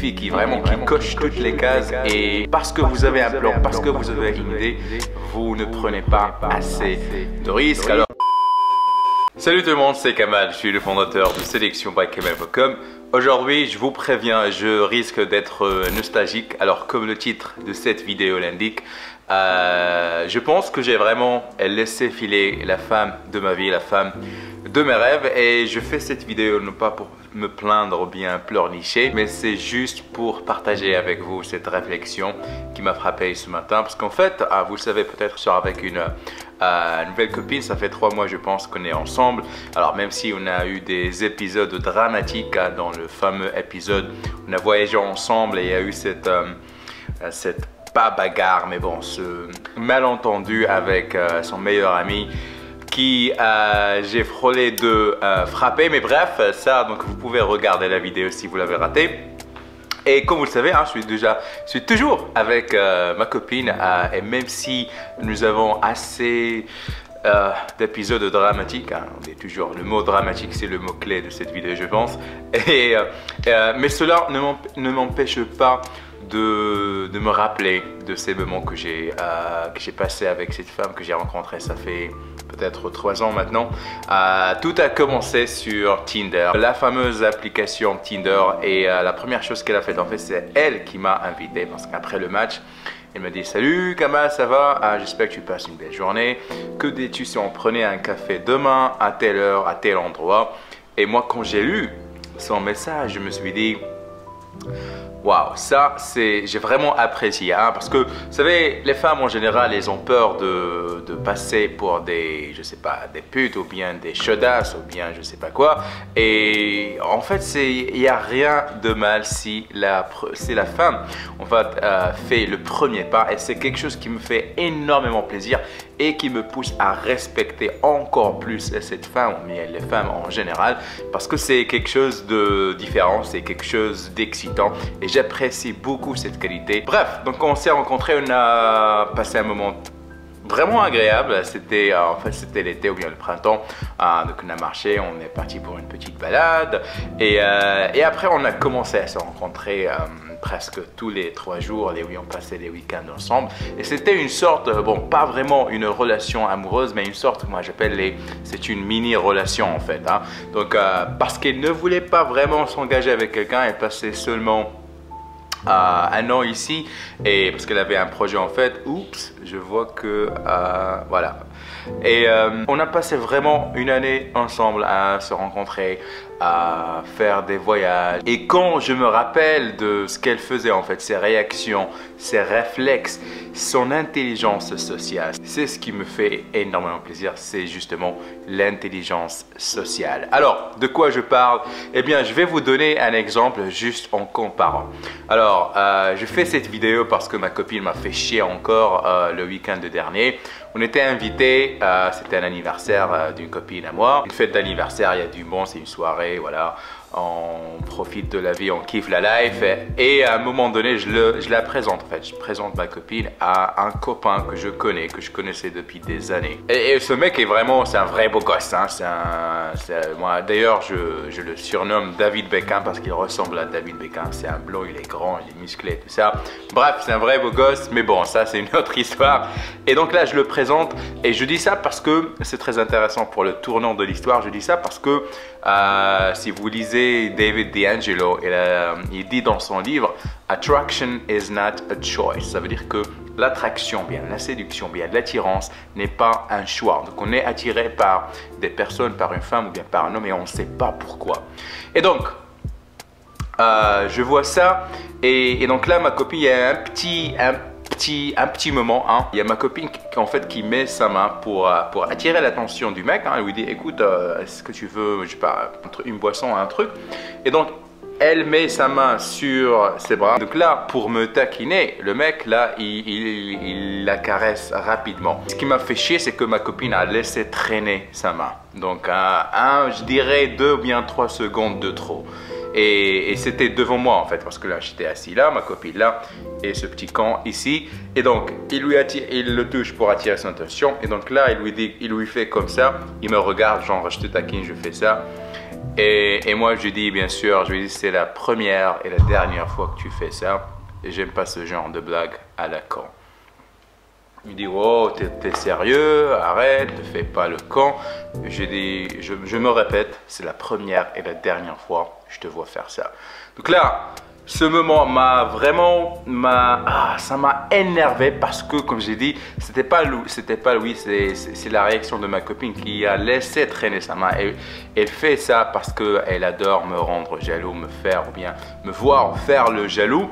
fille qui coche toutes les cases, et parce que vous avez un plan, parce que vous avez une idée, vous ne prenez pas assez de risques. Alors, salut tout le monde, c'est Kamal, je suis le fondateur de sélection-by-kamal.com. Aujourd'hui, je vous préviens, je risque d'être nostalgique. Alors, comme le titre de cette vidéo l'indique, je pense que j'ai vraiment laissé filer la femme de ma vie, la femme de mes rêves. Et je fais cette vidéo non pas pour me plaindre ou bien pleurnicher, mais c'est juste pour partager avec vous cette réflexion qui m'a frappé ce matin. Parce qu'en fait, vous le savez peut-être, je sors avec une nouvelle copine. Ça fait 3 mois, je pense, qu'on est ensemble. Alors même si on a eu des épisodes dramatiques, dans le fameux épisode, on a voyagé ensemble et il y a eu cette pas bagarre, mais bon, ce malentendu avec son meilleur ami qui j'ai frôlé de frapper. Mais bref, ça, donc vous pouvez regarder la vidéo si vous l'avez raté. Et comme vous le savez, je suis toujours avec ma copine, et même si nous avons assez d'épisodes dramatiques, on est toujours, le mot dramatique c'est le mot clé de cette vidéo je pense, mais cela ne m'empêche pas de me rappeler de ces moments que j'ai passé avec cette femme que j'ai rencontrée. Ça fait peut-être 3 ans maintenant. Tout a commencé sur Tinder, la fameuse application Tinder, et la première chose qu'elle a fait, en fait, c'est elle qui m'a invité, parce qu'après le match, elle me dit: salut Kamal, ça va? J'espère que tu passes une belle journée. Que dis-tu si on prenait un café demain à telle heure, à tel endroit? Et moi, quand j'ai lu son message, je me suis dit: waouh, ça j'ai vraiment apprécié, parce que vous savez, les femmes en général, elles ont peur de passer pour des, je sais pas, des putes ou bien des chaudasses ou bien je sais pas quoi. Et en fait, il n'y a rien de mal si la femme en fait fait le premier pas, et c'est quelque chose qui me fait énormément plaisir et qui me pousse à respecter encore plus cette femme, mais les femmes en général, parce que c'est quelque chose de différent, c'est quelque chose d'excitant, et j'apprécie beaucoup cette qualité. Bref, donc on s'est rencontrés, on a passé un moment vraiment agréable. C'était en fait c'était l'été ou bien le printemps, donc on a marché, on est parti pour une petite balade, et après on a commencé à se rencontrer presque tous les 3 jours, on passait les week-ends ensemble, et c'était une sorte, bon, pas vraiment une relation amoureuse, mais une sorte, moi j'appelle c'est une mini relation en fait, donc parce qu'elle ne voulait pas vraiment s'engager avec quelqu'un, elle passait seulement 1 an ici, et parce qu'elle avait un projet en fait. Oups, je vois que voilà. Et on a passé vraiment une année ensemble à se rencontrer, à faire des voyages. Et quand je me rappelle de ce qu'elle faisait en fait, ses réactions, ses réflexes, son intelligence sociale, c'est ce qui me fait énormément plaisir, c'est justement l'intelligence sociale. Alors, de quoi je parle? Eh bien, je vais vous donner un exemple juste en comparant. Alors, je fais cette vidéo parce que ma copine m'a fait chier encore le week-end dernier. On était invités, c'était un anniversaire d'une copine à moi. Une fête d'anniversaire, il y a du bon, c'est une soirée, voilà. On profite de la vie, on kiffe la life, et à un moment donné, je la présente en fait. Je présente ma copine à un copain que je connais, que je connaissais depuis des années. Et ce mec est vraiment, c'est un vrai beau gosse, moi d'ailleurs, je le surnomme David Beckham parce qu'il ressemble à David Beckham. C'est un blond, il est grand, il est musclé, tout ça. Bref, c'est un vrai beau gosse, mais bon, ça c'est une autre histoire. Et donc là, je le présente, et je dis ça parce que c'est très intéressant pour le tournant de l'histoire. Je dis ça parce que si vous lisez David D'Angelo, il dit dans son livre Attraction is not a choice. Ça veut dire que l'attraction, bien la séduction, bien l'attirance n'est pas un choix. Donc on est attiré par des personnes, par une femme ou bien par un homme, et on ne sait pas pourquoi. Et donc je vois ça, et donc là ma copine, il y a un petit moment, il y a ma copine qui met sa main pour attirer l'attention du mec, elle lui dit: écoute, est-ce que tu veux, je sais pas, une boisson, un truc? Et donc elle met sa main sur ses bras. Donc là, pour me taquiner, le mec là, il la caresse rapidement. Ce qui m'a fait chier, c'est que ma copine a laissé traîner sa main. Donc je dirais 2 ou bien 3 secondes de trop. Et c'était devant moi en fait, parce que là j'étais assis là, ma copine là, et ce petit camp ici. Et donc il le touche pour attirer son attention. Et donc là il lui fait comme ça, il me regarde, genre je te taquine, je fais ça. Et moi je lui dis bien sûr, je lui dis c'est la première et la dernière fois que tu fais ça. Et j'aime pas ce genre de blague à la con. Il dit oh t'es sérieux, arrête, ne fais pas le con. J'ai dit, je me répète, c'est la première et la dernière fois que je te vois faire ça. Donc là, ce moment m'a vraiment, ça m'a énervé parce que comme j'ai dit, c'était pas lui, c'est la réaction de ma copine qui a laissé traîner sa main. Elle fait ça parce qu'elle adore me rendre jaloux, me voir faire le jaloux.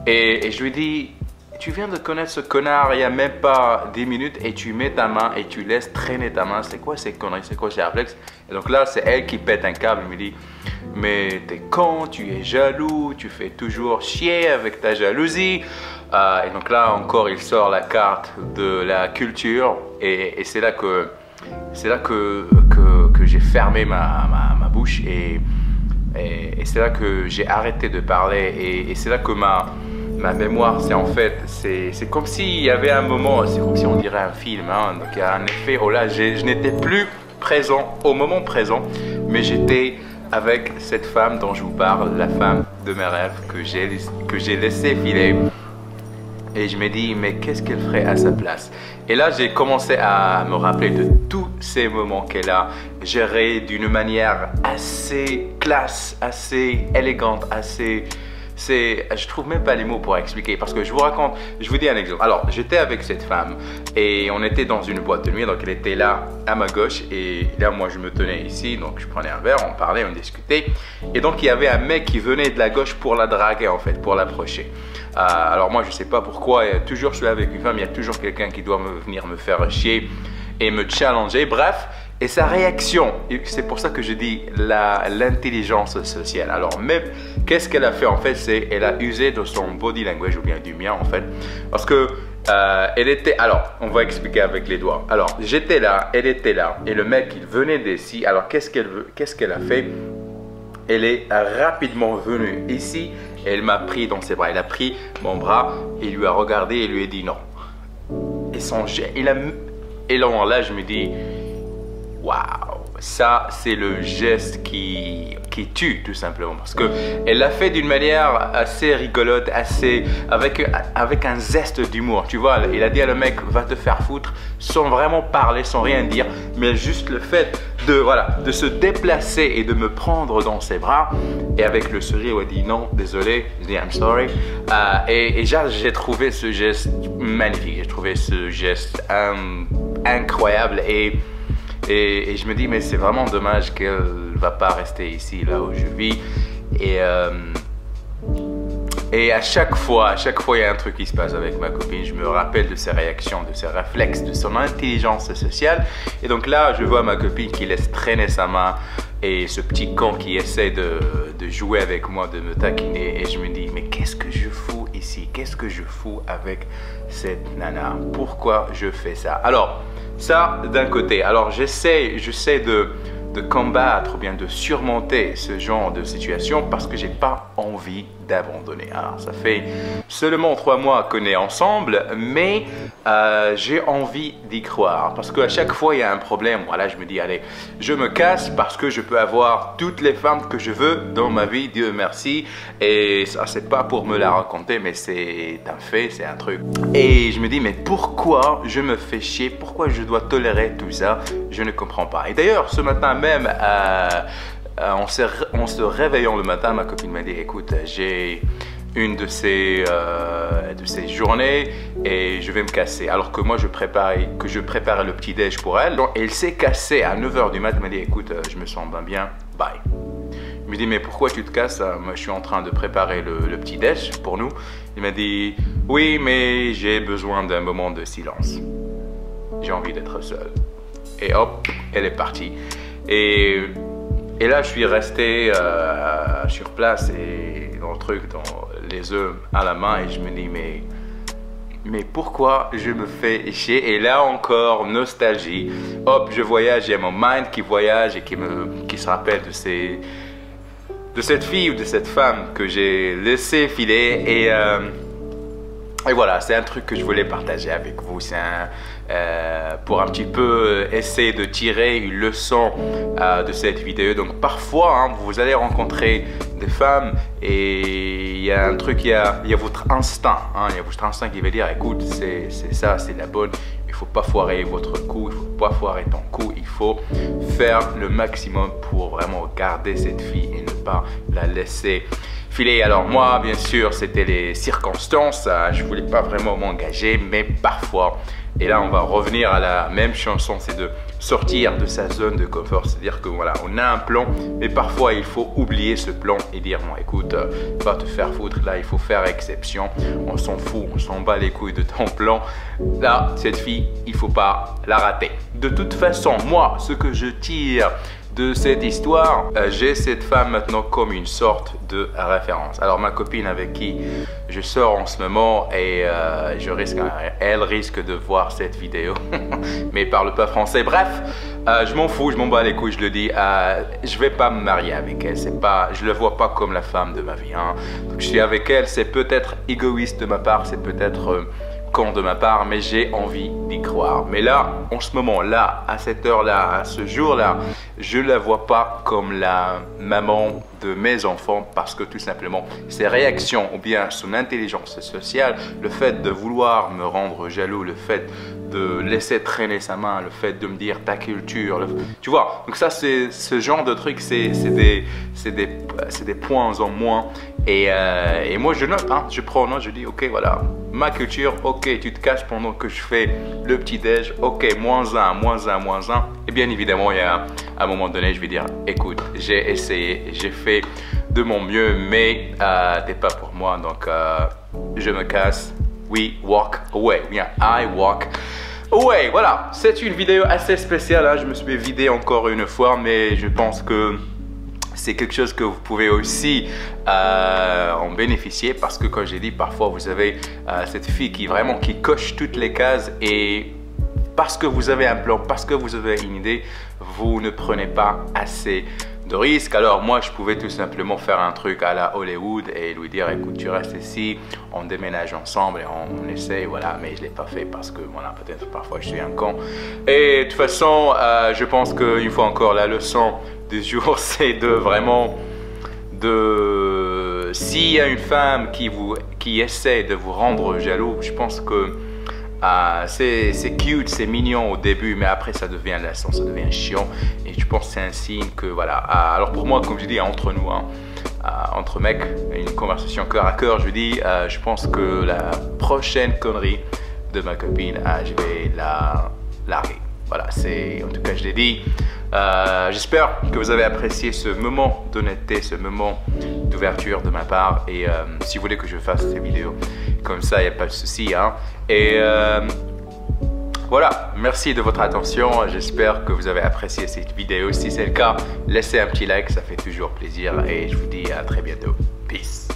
Et je lui dis, tu viens de connaître ce connard il n'y a même pas 10 minutes et tu mets ta main et tu laisses traîner ta main. C'est quoi ces conneries? C'est quoi ces réflexes? Et donc là, c'est elle qui pète un câble. Elle me dit, mais t'es con, tu es jaloux, tu fais toujours chier avec ta jalousie. Et donc là encore, il sort la carte de la culture. Et c'est là que j'ai fermé ma bouche. Et c'est là que j'ai arrêté de parler. Et c'est là que ma mémoire, c'est comme s'il y avait un moment, c'est comme si on dirait un film, hein. Donc il y a un effet, oh là, je n'étais plus présent au moment présent, mais j'étais avec cette femme dont je vous parle, la femme de mes rêves que j'ai laissé filer. Et je me dis, mais qu'est-ce qu'elle ferait à sa place? Et là, j'ai commencé à me rappeler de tous ces moments qu'elle a gérés d'une manière assez classe, assez élégante, je trouve même pas les mots pour expliquer parce que je vous dis un exemple. Alors, j'étais avec cette femme et on était dans une boîte de nuit, donc elle était là à ma gauche et là, moi, je me tenais ici, donc je prenais un verre, on parlait, on discutait et donc il y avait un mec qui venait de la gauche pour la draguer en fait, pour l'approcher. Alors moi, je sais pas pourquoi, toujours je suis avec une femme, il y a toujours quelqu'un qui doit venir me faire chier et me challenger, bref. Et sa réaction, c'est pour ça que je dis l'intelligence sociale. Alors même, qu'est-ce qu'elle a fait en fait? Elle a usé de son body language ou bien du mien en fait. Parce que elle était, alors on va expliquer avec les doigts. Alors j'étais là, elle était là et le mec il venait d'ici. Alors qu'est-ce qu'elle a fait? Elle est rapidement venue ici et elle m'a pris dans ses bras. Elle a pris mon bras et il lui a regardé et lui a dit non. Et son jet, et là je me dis, waouh, ça c'est le geste qui tue tout simplement parce qu'elle l'a fait d'une manière assez rigolote, avec un zeste d'humour, tu vois. Il a dit à le mec va te faire foutre sans vraiment parler, sans rien dire, mais juste le fait de se déplacer et de me prendre dans ses bras et avec le sourire il a dit non, désolé, je dis I'm sorry. Et j'ai trouvé ce geste magnifique, j'ai trouvé ce geste incroyable et je me dis mais c'est vraiment dommage qu'elle va pas rester ici là où je vis et à chaque fois il y a un truc qui se passe avec ma copine, je me rappelle de ses réactions, de ses réflexes, de son intelligence sociale et donc là je vois ma copine qui laisse traîner sa main et ce petit con qui essaie de jouer avec moi, de me taquiner et je me dis mais qu'est-ce que je fous ici, qu'est-ce que je fous avec cette nana, pourquoi je fais ça? Alors ça d'un côté, alors j'essaie de combattre ou bien de surmonter ce genre de situation parce que j'ai pas envie d'abandonner. Alors ça fait seulement 3 mois qu'on est ensemble, mais j'ai envie d'y croire parce qu'à chaque fois il y a un problème. Voilà, je me dis allez, je me casse parce que je peux avoir toutes les femmes que je veux dans ma vie, Dieu merci. Et ça c'est pas pour me la raconter, mais c'est un fait, c'est un truc. Et je me dis mais pourquoi je me fais chier, pourquoi je dois tolérer tout ça? Je ne comprends pas. Et d'ailleurs ce matin même en se réveillant le matin, ma copine m'a dit écoute, j'ai une de ces journées et je vais me casser. Alors que moi je préparais le petit déj pour elle. Donc elle s'est cassée à 9 h du matin, elle m'a dit écoute, je me sens bien, bye. Je me dis mais pourquoi tu te casses? Moi je suis en train de préparer le petit déj pour nous. Il m'a dit oui mais j'ai besoin d'un moment de silence. J'ai envie d'être seul. Et hop, elle est partie. Et là, je suis resté sur place et dans le truc, dans les œufs à la main et je me dis mais pourquoi je me fais chier? Et là encore, nostalgie. Hop, je voyage, il y a mon mind qui voyage et qui se rappelle de cette fille ou de cette femme que j'ai laissé filer et voilà, c'est un truc que je voulais partager avec vous. C'est pour un petit peu essayer de tirer une leçon de cette vidéo. Donc parfois, hein, vous allez rencontrer des femmes et il y a un truc, il y a votre instinct. Hein, il y a votre instinct qui va dire, écoute, c'est ça, c'est la bonne. Il ne faut pas foirer votre coup, il ne faut pas foirer ton coup. Il faut faire le maximum pour vraiment garder cette fille et ne pas la laisser filer. Alors moi, bien sûr, c'était les circonstances. Je ne voulais pas vraiment m'engager, mais parfois, et là on va revenir à la même chanson, c'est de sortir de sa zone de confort. C'est-à-dire que voilà, on a un plan, mais parfois il faut oublier ce plan et dire non, écoute, va te faire foutre, là il faut faire exception, on s'en fout, on s'en bat les couilles de ton plan. Là, cette fille, il ne faut pas la rater. De toute façon, moi, ce que je tire de cette histoire, j'ai cette femme maintenant comme une sorte de référence. Alors ma copine avec qui je sors en ce moment et elle risque de voir cette vidéo mais elle parle pas français. Bref, je m'en fous, je m'en bats les couilles, je le dis. Je vais pas me marier avec elle, je le vois pas comme la femme de ma vie. Hein. Donc, je suis avec elle, c'est peut-être égoïste de ma part, c'est peut-être con de ma part, mais j'ai envie d'y croire. Mais là, en ce moment-là, à cette heure-là, à ce jour-là, je la vois pas comme la maman de mes enfants parce que tout simplement, ses réactions ou bien son intelligence sociale, le fait de vouloir me rendre jaloux, le fait de laisser traîner sa main, le fait de me dire ta culture, tu vois. Donc ça, c'est ce genre de truc, c'est des points en moins. Et moi, je note, hein, je prends note, je dis, ok, voilà, ma culture, ok, tu te casses pendant que je fais le petit-déj, ok, -1. Et bien évidemment, il y a à un moment donné, je vais dire, écoute, j'ai essayé, j'ai fait de mon mieux, mais t'es pas pour moi, donc je me casse. We walk away. Bien, I walk away. Voilà, c'est une vidéo assez spéciale, hein. Je me suis vidé encore une fois, mais je pense que c'est quelque chose que vous pouvez aussi en bénéficier parce que comme j'ai dit, parfois vous avez cette fille qui coche toutes les cases et parce que vous avez un plan, parce que vous avez une idée, vous ne prenez pas assez de risques. Alors moi, je pouvais tout simplement faire un truc à la Hollywood et lui dire, écoute, tu restes ici, on déménage ensemble et on essaie, voilà. Mais je ne l'ai pas fait parce que, voilà, peut-être parfois je suis un con. Et de toute façon, je pense qu'une fois encore, la leçon du jour, c'est de vraiment, s'il y a une femme qui essaie de vous rendre jaloux, je pense que c'est cute, c'est mignon au début, mais après ça devient lassant, ça devient chiant. Et je pense que c'est un signe que voilà. Alors pour moi, comme je dis, entre nous, hein, entre mecs, une conversation cœur à cœur, je dis, je pense que la prochaine connerie de ma copine, je vais la larguer. Voilà, en tout cas, je l'ai dit. J'espère que vous avez apprécié ce moment d'honnêteté, ce moment d'ouverture de ma part. Et si vous voulez que je fasse ces vidéos comme ça, il n'y a pas de souci. Hein. Et voilà, merci de votre attention. J'espère que vous avez apprécié cette vidéo. Si c'est le cas, laissez un petit like, ça fait toujours plaisir. Et je vous dis à très bientôt. Peace.